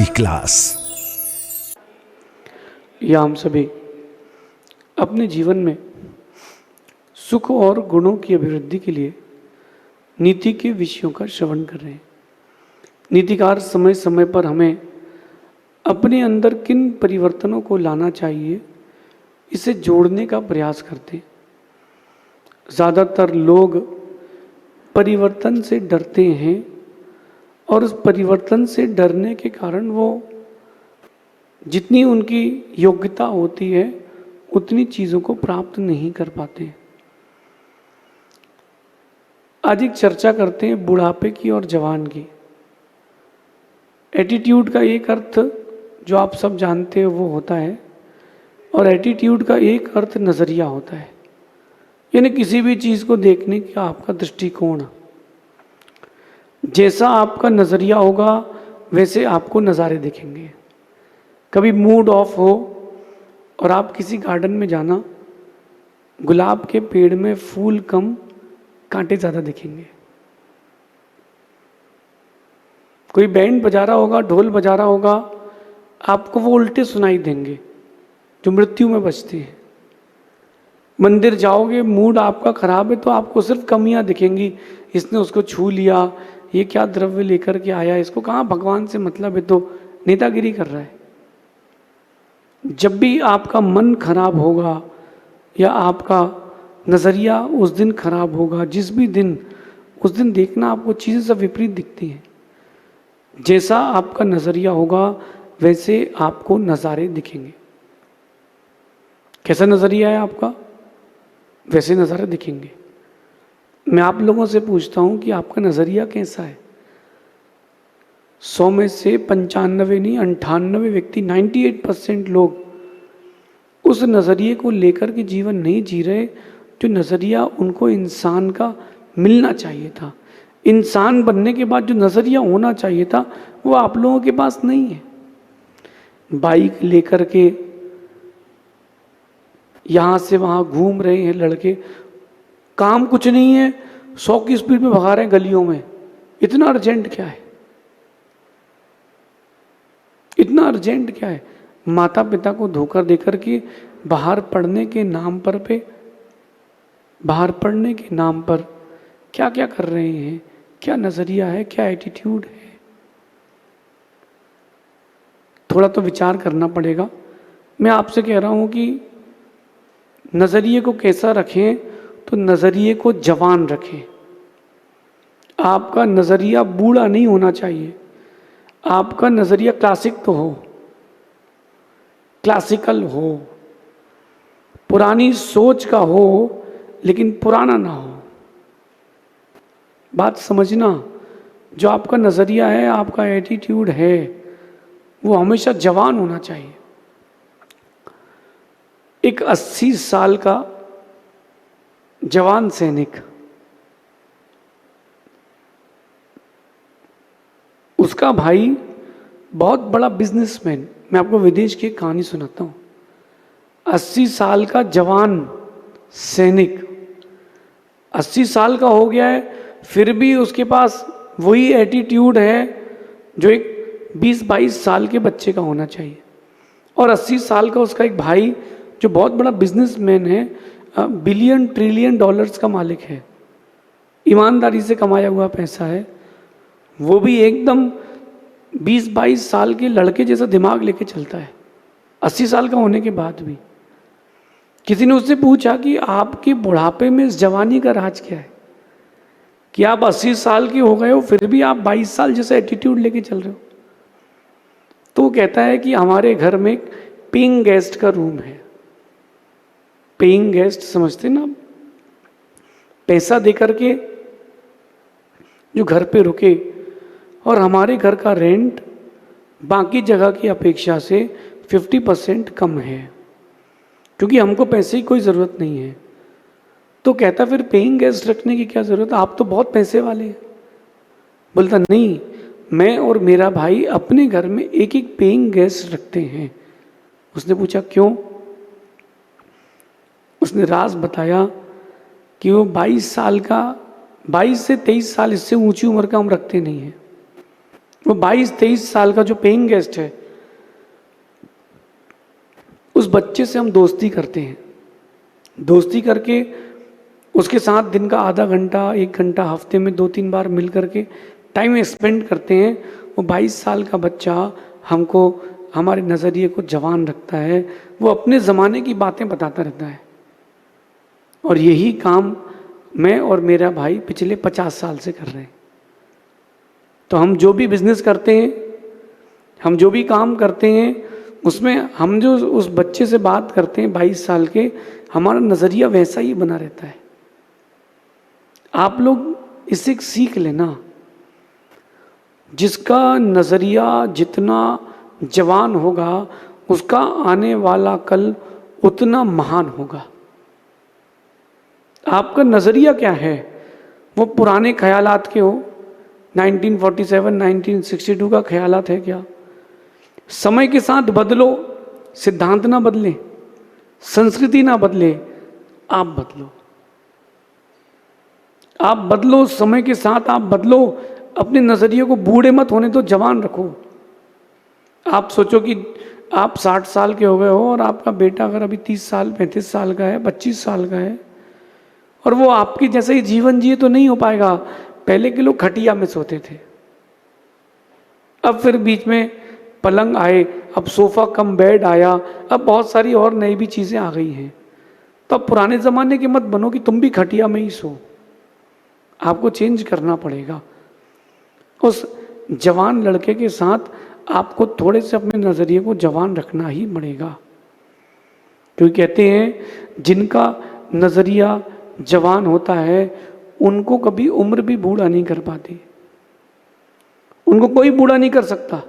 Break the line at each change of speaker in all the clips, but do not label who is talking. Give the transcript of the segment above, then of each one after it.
Class.
या हम सभी अपने जीवन में सुख और गुणों की अभिवृद्धि के लिए नीति के विषयों का श्रवण कर रहे हैं। नीतिकार समय समय पर हमें अपने अंदर किन परिवर्तनों को लाना चाहिए, इसे जोड़ने का प्रयास करते हैं। ज़्यादातर लोग परिवर्तन से डरते हैं और उस परिवर्तन से डरने के कारण वो जितनी उनकी योग्यता होती है उतनी चीज़ों को प्राप्त नहीं कर पाते। आज एक चर्चा करते हैं बुढ़ापे की और जवान की। एटीट्यूड का एक अर्थ जो आप सब जानते हो वो होता है, और एटीट्यूड का एक अर्थ नज़रिया होता है, यानी किसी भी चीज़ को देखने का आपका दृष्टिकोण। जैसा आपका नज़रिया होगा वैसे आपको नज़ारे दिखेंगे। कभी मूड ऑफ हो और आप किसी गार्डन में जाना, गुलाब के पेड़ में फूल कम कांटे ज़्यादा दिखेंगे। कोई बैंड बजा रहा होगा, ढोल बजा रहा होगा, आपको वो उल्टे सुनाई देंगे जो मृत्यु में बचते हैं। मंदिर जाओगे, मूड आपका खराब है तो आपको सिर्फ कमियां दिखेंगी। इसने उसको छू लिया, ये क्या द्रव्य लेकर के आया, इसको कहाँ भगवान से मतलब है, तो नेतागिरी कर रहा है। जब भी आपका मन खराब होगा या आपका नज़रिया उस दिन खराब होगा, जिस भी दिन, उस दिन देखना आपको चीज़ें सब विपरीत दिखती हैं। जैसा आपका नज़रिया होगा वैसे आपको नज़ारे दिखेंगे। कैसा नज़रिया है आपका, वैसे नज़ारे दिखेंगे। मैं आप लोगों से पूछता हूँ कि आपका नज़रिया कैसा है। 100 में से 95 नहीं 98 व्यक्ति, 98% लोग उस नज़रिए को लेकर के जीवन नहीं जी रहे जो नज़रिया उनको इंसान का मिलना चाहिए था। इंसान बनने के बाद जो नज़रिया होना चाहिए था वो आप लोगों के पास नहीं है। बाइक लेकर के यहाँ से वहाँ घूम रहे हैं लड़के, काम कुछ नहीं है, 100 की स्पीड में भगा रहे हैं गलियों में। इतना अर्जेंट क्या है, इतना अर्जेंट क्या है। माता पिता को धोखा देकर के बाहर पढ़ने के नाम पर क्या क्या कर रहे हैं, क्या नज़रिया है, क्या एटीट्यूड है। थोड़ा तो विचार करना पड़ेगा। मैं आपसे कह रहा हूँ कि नज़रिए को कैसा रखें, तो नज़रिए को जवान रखें। आपका नज़रिया बूढ़ा नहीं होना चाहिए। आपका नज़रिया क्लासिक तो हो, क्लासिकल हो, पुरानी सोच का हो, लेकिन पुराना ना हो। बात समझना, जो आपका नज़रिया है, आपका एटीट्यूड है, वो हमेशा जवान होना चाहिए। एक 80 साल का जवान सैनिक, उसका भाई बहुत बड़ा बिजनेसमैन। मैं आपको विदेश की एक कहानी सुनाता हूँ। 80 साल का जवान सैनिक, 80 साल का हो गया है, फिर भी उसके पास वही एटीट्यूड है जो एक 20-22 साल के बच्चे का होना चाहिए। और 80 साल का उसका एक भाई जो बहुत बड़ा बिजनेसमैन है, बिलियन ट्रिलियन डॉलर्स का मालिक है, ईमानदारी से कमाया हुआ पैसा है, वो भी एकदम 20-22 साल के लड़के जैसा दिमाग लेके चलता है 80 साल का होने के बाद भी। किसी ने उससे पूछा कि आपके बुढ़ापे में इस जवानी का राज क्या है, कि आप 80 साल के हो गए हो फिर भी आप 22 साल जैसा एटीट्यूड लेके चल रहे हो। तो वो कहता है कि हमारे घर में पेइंग गेस्ट का रूम है। पेइंग गेस्ट समझते ना, पैसा देकर के जो घर पे रुके, और हमारे घर का रेंट बाकी जगह की अपेक्षा से 50% कम है, क्योंकि हमको पैसे की कोई ज़रूरत नहीं है। तो कहता फिर पेइंग गेस्ट रखने की क्या ज़रूरत, आप तो बहुत पैसे वाले हैं। बोलता नहीं, मैं और मेरा भाई अपने घर में एक एक पेइंग गेस्ट रखते हैं। उसने पूछा क्यों? उसने राज बताया कि वो 22 साल का, 22 से 23 साल, इससे ऊंची उम्र का हम रखते नहीं हैं। वो 22-23 साल का जो पेइंग गेस्ट है, उस बच्चे से हम दोस्ती करते हैं, दोस्ती करके उसके साथ दिन का आधा घंटा 1 घंटा हफ्ते में 2-3 बार मिल करके टाइम स्पेंड करते हैं। वो 22 साल का बच्चा हमको हमारे नज़रिए को जवान रखता है, वो अपने ज़माने की बातें बताता रहता है। और यही काम मैं और मेरा भाई पिछले 50 साल से कर रहे हैं। तो हम जो भी बिजनेस करते हैं, हम जो भी काम करते हैं, उसमें हम जो उस बच्चे से बात करते हैं 22 साल के, हमारा नज़रिया वैसा ही बना रहता है। आप लोग इससे सीख लेना, जिसका नज़रिया जितना जवान होगा उसका आने वाला कल उतना महान होगा। आपका नज़रिया क्या है? वो पुराने ख्यालात के हो, 1947 1962 का ख्यालात है क्या? समय के साथ बदलो, सिद्धांत ना बदले, संस्कृति ना बदले, आप बदलो। आप बदलो, समय के साथ आप बदलो। अपने नज़रिए को बूढ़े मत होने तो जवान रखो। आप सोचो कि आप 60 साल के हो गए हो और आपका बेटा अगर अभी 30 साल 35 साल का है, 25 साल का है, और वो आपकी जैसे ही जीवन जिए तो नहीं हो पाएगा। पहले के लोग खटिया में सोते थे, अब फिर बीच में पलंग आए, अब सोफा कम बेड आया, अब बहुत सारी और नई भी चीज़ें आ गई हैं। तो अब पुराने ज़माने के मत बनो कि तुम भी खटिया में ही सो। आपको चेंज करना पड़ेगा। उस जवान लड़के के साथ आपको थोड़े से अपने नज़रिए को जवान रखना ही पड़ेगा, क्योंकि कहते हैं जिनका नज़रिया जवान होता है उनको कभी उम्र भी बूढ़ा नहीं कर पाती, उनको कोई बूढ़ा नहीं कर सकता।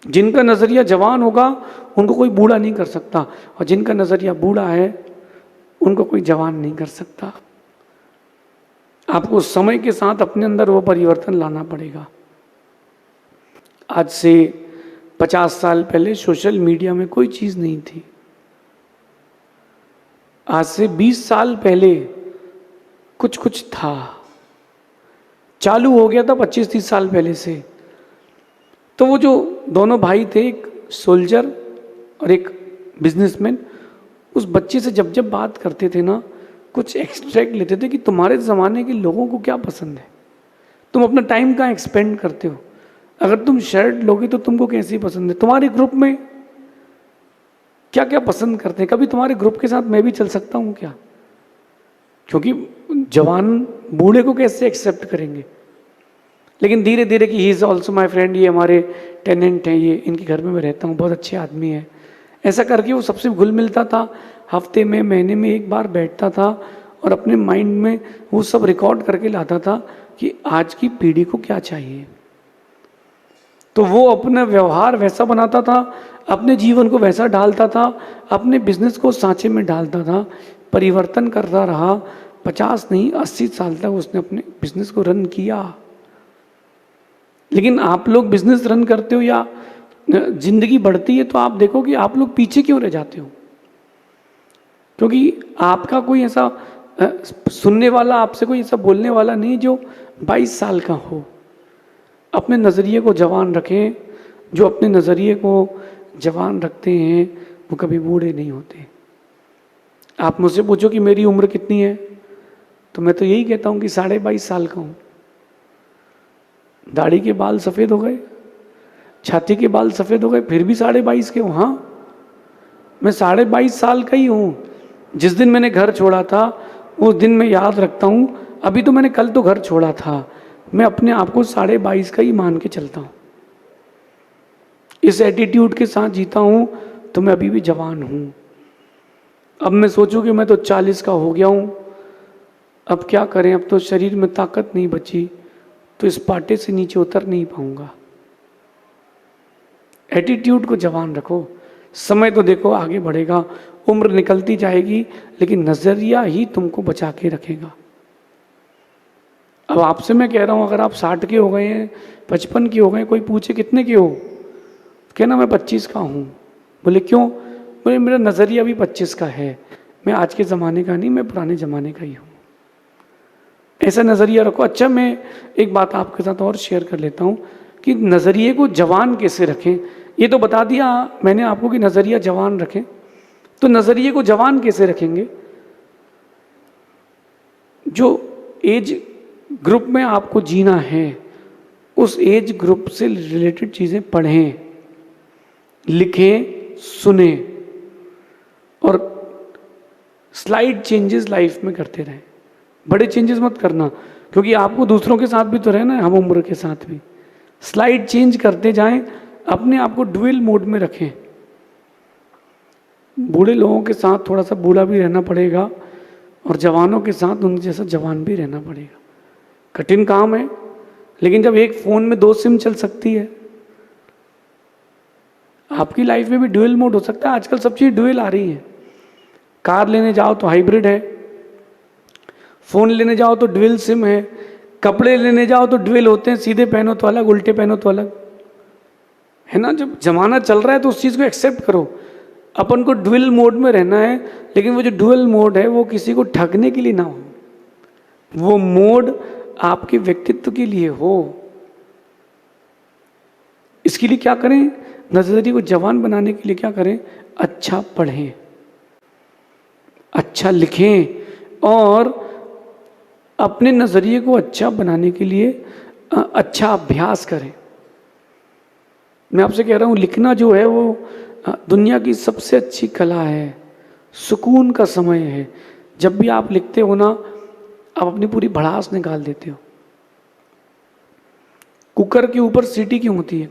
जिनका नज़रिया जवान होगा उनको कोई बूढ़ा नहीं कर सकता, और जिनका नज़रिया बूढ़ा है उनको कोई जवान नहीं कर सकता। आपको समय के साथ अपने अंदर वो परिवर्तन लाना पड़ेगा। आज से 50 साल पहले सोशल मीडिया में कोई चीज़ नहीं थी। आज से 20 साल पहले कुछ कुछ था, चालू हो गया था 25-30 साल पहले से। तो वो जो दोनों भाई थे, एक सोल्जर और एक बिजनेसमैन, उस बच्चे से जब जब बात करते थे ना, कुछ एक्सट्रैक्ट लेते थे कि तुम्हारे ज़माने के लोगों को क्या पसंद है, तुम अपना टाइम कहाँ एक्सपेंड करते हो, अगर तुम शर्ट लोगे तो तुमको कैसी पसंद है, तुम्हारे ग्रुप में क्या क्या पसंद करते हैं, कभी तुम्हारे ग्रुप के साथ मैं भी चल सकता हूँ क्या? क्योंकि जवान बूढ़े को कैसे एक्सेप्ट करेंगे। लेकिन धीरे धीरे कि he is also my friend, ये हमारे टेनेंट हैं, ये इनके घर में मैं रहता हूँ, बहुत अच्छे आदमी है, ऐसा करके वो सबसे घुल मिलता था। हफ्ते में महीने में एक बार बैठता था और अपने माइंड में वो सब रिकॉर्ड करके लाता था कि आज की पीढ़ी को क्या चाहिए। तो वो अपना व्यवहार वैसा बनाता था, अपने जीवन को वैसा डालता था, अपने बिजनेस को सांचे में डालता था, परिवर्तन करता रहा। 50 नहीं 80 साल तक उसने अपने बिजनेस को रन किया। लेकिन आप लोग बिजनेस रन करते हो या जिंदगी बढ़ती है तो आप देखो कि आप लोग पीछे क्यों रह जाते हो, क्योंकि आपका कोई ऐसा सुनने वाला, आपसे कोई ऐसा बोलने वाला नहीं जो 22 साल का हो। अपने नज़रिए को जवान रखें। जो अपने नज़रिए को जवान रखते हैं वो कभी बूढ़े नहीं होते। आप मुझसे पूछो कि मेरी उम्र कितनी है, तो मैं तो यही कहता हूँ कि 22.5 साल का हूँ। दाढ़ी के बाल सफ़ेद हो गए, छाती के बाल सफ़ेद हो गए, फिर भी 22.5 के हूँ। हाँ, मैं 22.5 साल का ही हूँ। जिस दिन मैंने घर छोड़ा था उस दिन मैं याद रखता हूँ, अभी तो मैंने कल तो घर छोड़ा था, मैं अपने आप को 22.5 का ही मान के चलता हूँ। इस एटीट्यूड के साथ जीता हूँ तो मैं अभी भी जवान हूँ। अब मैं सोचूं कि मैं तो 40 का हो गया हूँ, अब क्या करें, अब तो शरीर में ताकत नहीं बची, तो इस पाटे से नीचे उतर नहीं पाऊंगा। एटीट्यूड को जवान रखो। समय तो देखो आगे बढ़ेगा, उम्र निकलती जाएगी, लेकिन नज़रिया ही तुमको बचा के रखेगा। अब आपसे मैं कह रहा हूँ, अगर आप 60 के हो गए हैं, 55 के हो गए, कोई पूछे कितने के हो, कहना मैं 25 का हूँ। बोले क्यों? बोले मेरा नज़रिया भी 25 का है, मैं आज के ज़माने का नहीं, मैं पुराने ज़माने का ही हूँ। ऐसा नज़रिया रखो। अच्छा, मैं एक बात आपके साथ और शेयर कर लेता हूँ। कि नज़रिए को जवान कैसे रखें। ये तो बता दिया मैंने आपको कि नज़रिया जवान रखें, तो नज़रिए को जवान कैसे रखेंगे? जो एज ग्रुप में आपको जीना है उस एज ग्रुप से रिलेटेड चीज़ें पढ़ें, लिखें, सुने और स्लाइड चेंजेस लाइफ में करते रहें। बड़े चेंजेस मत करना, क्योंकि आपको दूसरों के साथ भी तो रहना है, हम उम्र के साथ भी। स्लाइड चेंज करते जाएं, अपने आप को ड्यूअल मोड में रखें। बूढ़े लोगों के साथ थोड़ा सा बूढ़ा भी रहना पड़ेगा और जवानों के साथ उनके जैसा जवान भी रहना पड़ेगा। कठिन काम है, लेकिन जब एक फ़ोन में 2 सिम चल सकती है, आपकी लाइफ में भी ड्यूअल मोड हो सकता है। आजकल सब चीज़ ड्यूअल आ रही है। कार लेने जाओ तो हाइब्रिड है, फ़ोन लेने जाओ तो ड्यूअल सिम है, कपड़े लेने जाओ तो ड्यूअल होते हैं, सीधे पहनो तो अलग, उल्टे पहनो तो अलग, है ना। जब जमाना चल रहा है तो उस चीज़ को एक्सेप्ट करो। अपन को ड्यूअल मोड में रहना है, लेकिन वो जो ड्यूअल मोड है वो किसी को ठगने के लिए ना हो, वो मोड आपके व्यक्तित्व के लिए हो। इसके लिए क्या करें? नजरिए को जवान बनाने के लिए क्या करें? अच्छा पढ़ें, अच्छा लिखें और अपने नज़रिए को अच्छा बनाने के लिए अच्छा अभ्यास करें। मैं आपसे कह रहा हूँ, लिखना जो है वो दुनिया की सबसे अच्छी कला है, सुकून का समय है। जब भी आप लिखते हो ना, आप अपनी पूरी भड़ास निकाल देते हो। कुकर के ऊपर सीटी क्यों होती है?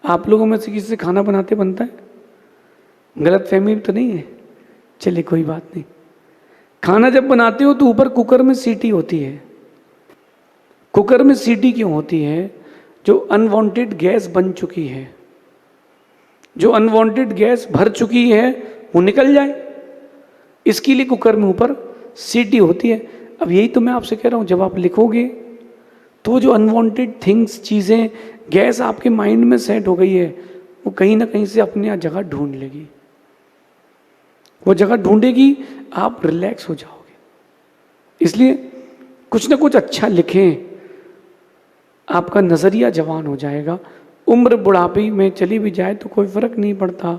आप लोगों में से किसी से खाना बनाते बनता है? गलत फहमी तो नहीं है? चलिए कोई बात नहीं। खाना जब बनाते हो तो ऊपर कुकर में सीटी होती है। कुकर में सीटी क्यों होती है? जो अनवांटेड गैस बन चुकी है, जो अनवांटेड गैस भर चुकी है, वो निकल जाए, इसके लिए कुकर में ऊपर सीटी होती है। अब यही तो मैं आपसे कह रहा हूँ, जब आप लिखोगे तो जो अनवांटेड थिंग्स, चीज़ें, गैस आपके माइंड में सेट हो गई है, वो कहीं ना कहीं से अपने यहाँ जगह ढूंढ लेगी। वो जगह ढूंढेगी, आप रिलैक्स हो जाओगे। इसलिए कुछ ना कुछ अच्छा लिखें, आपका नज़रिया जवान हो जाएगा। उम्र बुढ़ापे में चली भी जाए तो कोई फर्क नहीं पड़ता,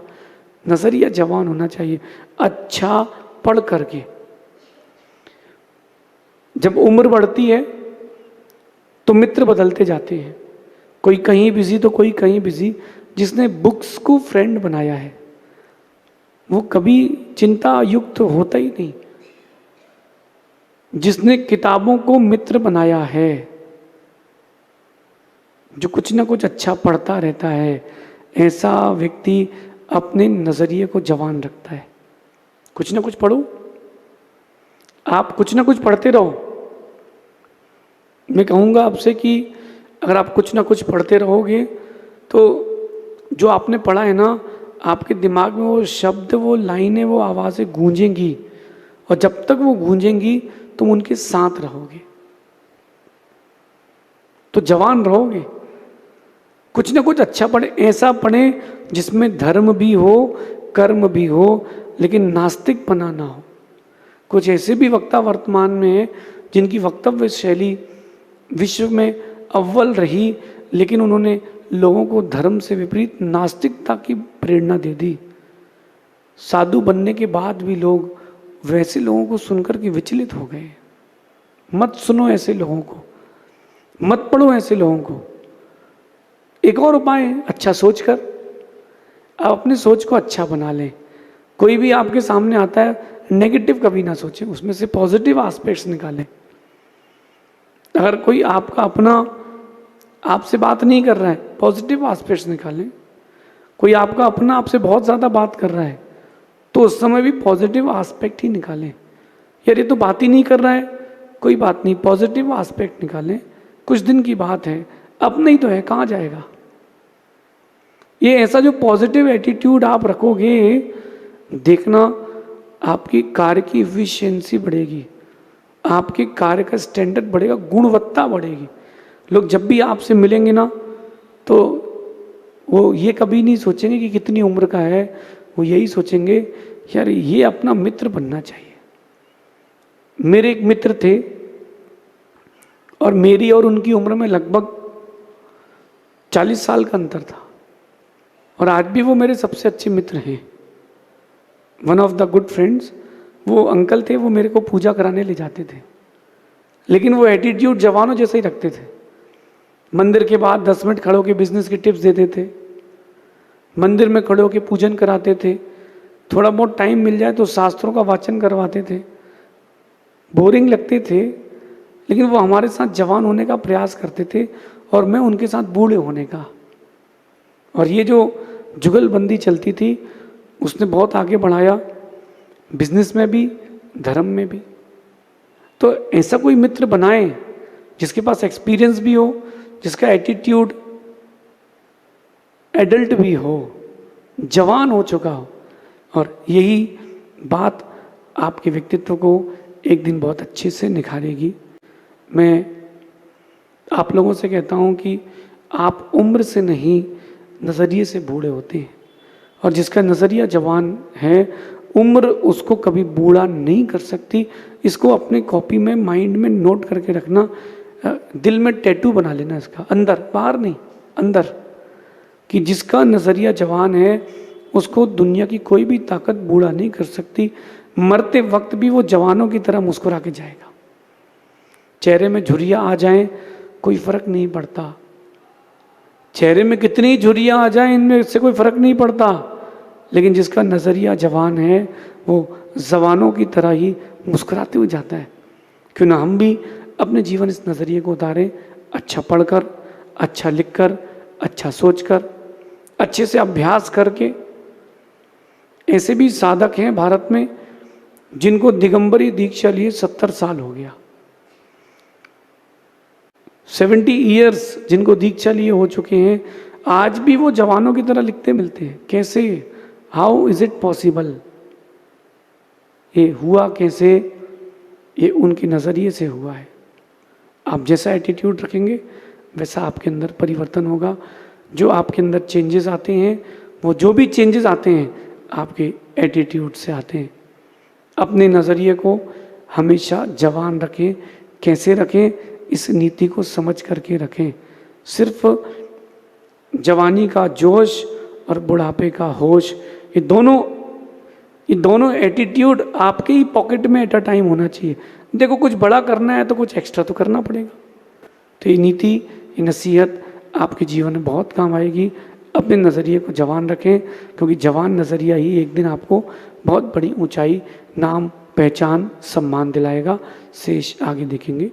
नज़रिया जवान होना चाहिए। अच्छा पढ़ करके जब उम्र बढ़ती है तो मित्र बदलते जाते हैं, कोई कहीं बिजी तो कोई कहीं बिजी। जिसने बुक्स को फ्रेंड बनाया है वो कभी चिंता युक्त होता ही नहीं। जिसने किताबों को मित्र बनाया है, जो कुछ ना कुछ अच्छा पढ़ता रहता है, ऐसा व्यक्ति अपने नज़रिए को जवान रखता है। कुछ ना कुछ पढ़ो, आप कुछ ना कुछ पढ़ते रहो। मैं कहूँगा आपसे कि अगर आप कुछ ना कुछ पढ़ते रहोगे तो जो आपने पढ़ा है ना, आपके दिमाग में वो शब्द, वो लाइनें, वो आवाज़ें गूंजेंगी, और जब तक वो गूंजेंगी तुम उनके साथ रहोगे, तो जवान रहोगे। कुछ ना कुछ अच्छा पढ़े, ऐसा पढ़े जिसमें धर्म भी हो, कर्म भी हो, लेकिन नास्तिकपना ना हो। कुछ ऐसे भी वक्ता वर्तमान में है जिनकी वक्तव्य शैली विश्व में अव्वल रही, लेकिन उन्होंने लोगों को धर्म से विपरीत नास्तिकता की प्रेरणा दे दी। साधु बनने के बाद भी लोग वैसे लोगों को सुनकर के विचलित हो गए। मत सुनो ऐसे लोगों को, मत पढ़ो ऐसे लोगों को। एक और उपाय है, अच्छा सोचकर आप अपनी सोच को अच्छा बना लें। कोई भी आपके सामने आता है, नेगेटिव कभी ना सोचें, उसमें से पॉजिटिव एस्पेक्ट्स निकालें। अगर कोई आपका अपना आपसे बात नहीं कर रहा है, पॉजिटिव एस्पेक्ट्स निकालें। कोई आपका अपना आपसे बहुत ज़्यादा बात कर रहा है तो उस समय भी पॉजिटिव एस्पेक्ट ही निकालें। यार ये तो बात ही नहीं कर रहा है, कोई बात नहीं, पॉजिटिव एस्पेक्ट निकालें। कुछ दिन की बात है, अब नहीं तो है, कहाँ जाएगा। ये ऐसा जो पॉजिटिव एटीट्यूड आप रखोगे, देखना आपकी कार्य की एफिशिएंसी बढ़ेगी, आपके कार्य का स्टैंडर्ड बढ़ेगा, गुणवत्ता बढ़ेगी। लोग जब भी आपसे मिलेंगे ना तो वो ये कभी नहीं सोचेंगे कि कितनी उम्र का है, वो यही सोचेंगे यार ये अपना मित्र बनना चाहिए। मेरे एक मित्र थे और मेरी और उनकी उम्र में लगभग 40 साल का अंतर था और आज भी वो मेरे सबसे अच्छे मित्र हैं। One of the good friends, वो अंकल थे, वो मेरे को पूजा कराने ले जाते थे, लेकिन वो एटीट्यूड जवानों जैसे ही रखते थे। मंदिर के बाद 10 मिनट खड़े होकर बिजनेस की टिप्स देते थे, मंदिर में खड़े होकर पूजन कराते थे, थोड़ा बहुत टाइम मिल जाए तो शास्त्रों का वाचन करवाते थे। बोरिंग लगते थे, लेकिन वो हमारे साथ जवान होने का प्रयास करते थे और मैं उनके साथ बूढ़े होने का। और ये जो जुगलबंदी चलती थी उसने बहुत आगे बढ़ाया, बिजनेस में भी, धर्म में भी। तो ऐसा कोई मित्र बनाए जिसके पास एक्सपीरियंस भी हो, जिसका एटीट्यूड एडल्ट भी हो, जवान हो चुका हो, और यही बात आपके व्यक्तित्व को एक दिन बहुत अच्छे से निखारेगी। मैं आप लोगों से कहता हूँ कि आप उम्र से नहीं, नज़रिए से बूढ़े होते हैं, और जिसका नज़रिया जवान है, उम्र उसको कभी बूढ़ा नहीं कर सकती। इसको अपने कॉपी में, माइंड में नोट करके रखना, दिल में टैटू बना लेना इसका, अंदर, बाहर नहीं, अंदर, कि जिसका नज़रिया जवान है उसको दुनिया की कोई भी ताकत बूढ़ा नहीं कर सकती। मरते वक्त भी वो जवानों की तरह मुस्कुरा के जाएगा। चेहरे में झुर्रियाँ आ जाएं कोई फर्क नहीं पड़ता, चेहरे में कितनी झुर्रियाँ आ जाएं इनमें इससे कोई फर्क नहीं पड़ता, लेकिन जिसका नज़रिया जवान है वो जवानों की तरह ही मुस्कुराते हुए जाता है। क्यों ना हम भी अपने जीवन इस नज़रिए को उतारें, अच्छा पढ़कर, अच्छा लिखकर, अच्छा सोचकर, अच्छे से अभ्यास करके। ऐसे भी साधक हैं भारत में जिनको दिगंबरी दीक्षा लिए 70 साल हो गया, 70 ईयर्स जिनको दीक्षा लिए हो चुके हैं, आज भी वो जवानों की तरह लिखते मिलते हैं। कैसे, हाउ इज इट पॉसिबल? ये हुआ कैसे? ये उनके नज़रिए से हुआ है। आप जैसा एटीट्यूड रखेंगे वैसा आपके अंदर परिवर्तन होगा। जो आपके अंदर चेंजेस आते हैं, वो जो भी चेंजेस आते हैं आपके एटीट्यूड से आते हैं। अपने नज़रिए को हमेशा जवान रखें। कैसे रखें? इस नीति को समझ करके रखें। सिर्फ जवानी का जोश और बुढ़ापे का होश, ये दोनों एटीट्यूड आपके ही पॉकेट में एट अ टाइम होना चाहिए। देखो, कुछ बड़ा करना है तो कुछ एक्स्ट्रा तो करना पड़ेगा। तो ये नीति, ये नसीहत आपके जीवन में बहुत काम आएगी। अपने नज़रिए को जवान रखें, क्योंकि जवान नज़रिया ही एक दिन आपको बहुत बड़ी ऊंचाई, नाम, पहचान, सम्मान दिलाएगा। शेष आगे देखेंगे।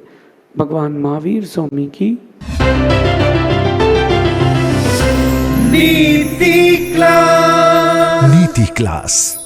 भगवान महावीर स्वामी की
नीति क्लास।